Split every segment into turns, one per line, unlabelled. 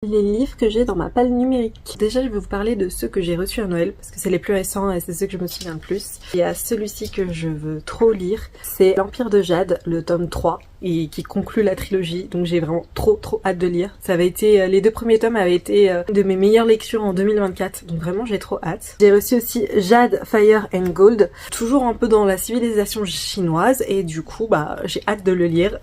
Les livres que j'ai dans ma palle numérique. Déjà, je vais vous parler de ceux que j'ai reçus à Noël, parce que c'est les plus récents et c'est ceux que je me souviens le plus. Il y a celui-ci que je veux trop lire, c'est L'Empire de Jade, le tome 3, et qui conclut la trilogie, donc j'ai vraiment trop hâte de lire. Ça avait été, les deux premiers tomes avaient été de mes meilleures lectures en 2024, donc vraiment j'ai trop hâte. J'ai reçu aussi Jade, Fire and Gold, toujours un peu dans la civilisation chinoise, et du coup, j'ai hâte de le lire.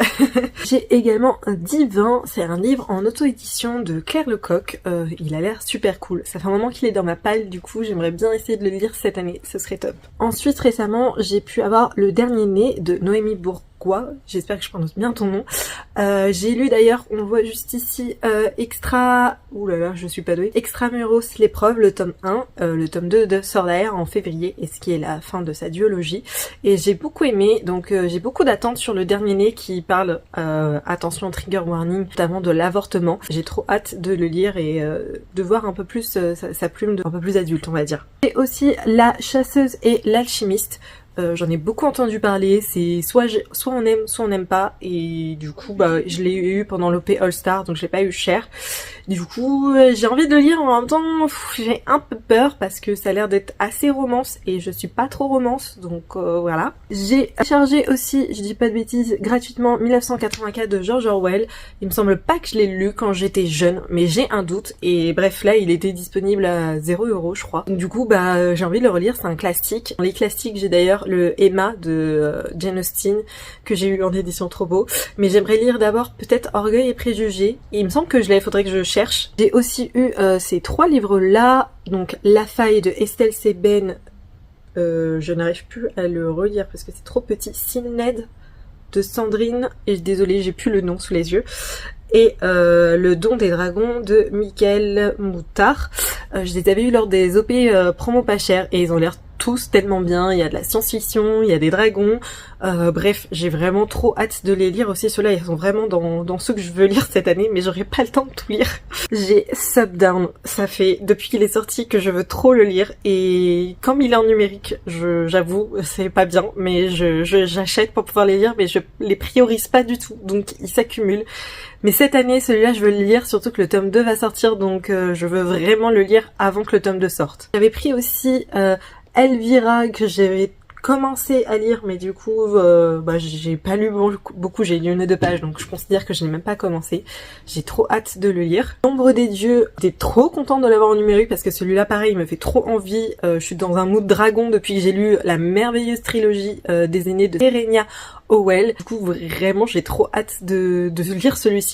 J'ai également Divin, c'est un livre en auto-édition de Claire Lecoq, il a l'air super cool. Ça fait un moment qu'il est dans ma palle, du coup j'aimerais bien essayer de le lire cette année, ce serait top. Ensuite récemment j'ai pu avoir Le Dernier Né de Noémie Bourgois, j'espère que je prononce bien ton nom. J'ai lu d'ailleurs, on voit juste ici, oulala je suis pas douée, Extramuros l'épreuve, le tome 1, le tome 2 de Sordaer en février, et ce qui est la fin de sa duologie. Et j'ai beaucoup aimé, donc j'ai beaucoup d'attentes sur Le Dernier Né qui parle, attention trigger warning, notamment de l'avortement. J'ai trop hâte de le lire et de voir un peu plus sa plume un peu plus adulte on va dire. J'ai aussi La Chasseuse et l'Alchimiste. J'en ai beaucoup entendu parler, c'est soit on aime, soit on n'aime pas, et du coup je l'ai eu pendant l'OP All Star, donc j'ai pas eu cher. Du coup j'ai envie de le lire, en même temps j'ai un peu peur parce que ça a l'air d'être assez romance et je suis pas trop romance, donc voilà. J'ai chargé aussi, je dis pas de bêtises, gratuitement 1984 de George Orwell. Il me semble pas que je l'ai lu quand j'étais jeune, mais j'ai un doute, et bref là il était disponible à 0€ je crois. Donc, du coup j'ai envie de le relire, c'est un classique. Dans les classiques j'ai d'ailleurs le Emma de Jane Austen que j'ai eu en édition trop beau, mais j'aimerais lire d'abord peut-être Orgueil et Préjugés, et il me semble que je l'ai, faudrait que je cherche. J'ai aussi eu ces trois livres là, donc La Faille de Estelle Seben, je n'arrive plus à le relire parce que c'est trop petit, Sined de Sandrine, et désolée j'ai plus le nom sous les yeux, et Le Don des Dragons de Michael Moutard. Je les avais eu lors des OP promo pas cher et ils ont l'air tous tellement bien. Il y a de la science-fiction, il y a des dragons, bref j'ai vraiment trop hâte de les lire aussi. Ceux-là ils sont vraiment dans ceux que je veux lire cette année, mais j'aurai pas le temps de tout lire. J'ai Subdown, ça fait depuis qu'il est sorti que je veux trop le lire, et comme il est en numérique, j'avoue c'est pas bien, mais j'achète pour pouvoir les lire, mais je les priorise pas du tout, donc ils s'accumulent. Mais cette année, celui-là, je veux le lire, surtout que le tome 2 va sortir, donc je veux vraiment le lire avant que le tome 2 sorte. J'avais pris aussi Elvira, que j'avais commencé à lire, mais du coup, j'ai pas lu beaucoup, j'ai lu 1 ou 2 pages, donc je considère que je n'ai même pas commencé. J'ai trop hâte de le lire. L'Ombre des Dieux, j'étais trop contente de l'avoir en numérique, parce que celui-là, pareil, il me fait trop envie. Je suis dans un mood dragon depuis que j'ai lu la merveilleuse trilogie des aînés de Serenia Howell. Du coup, vraiment, j'ai trop hâte de lire celui-ci.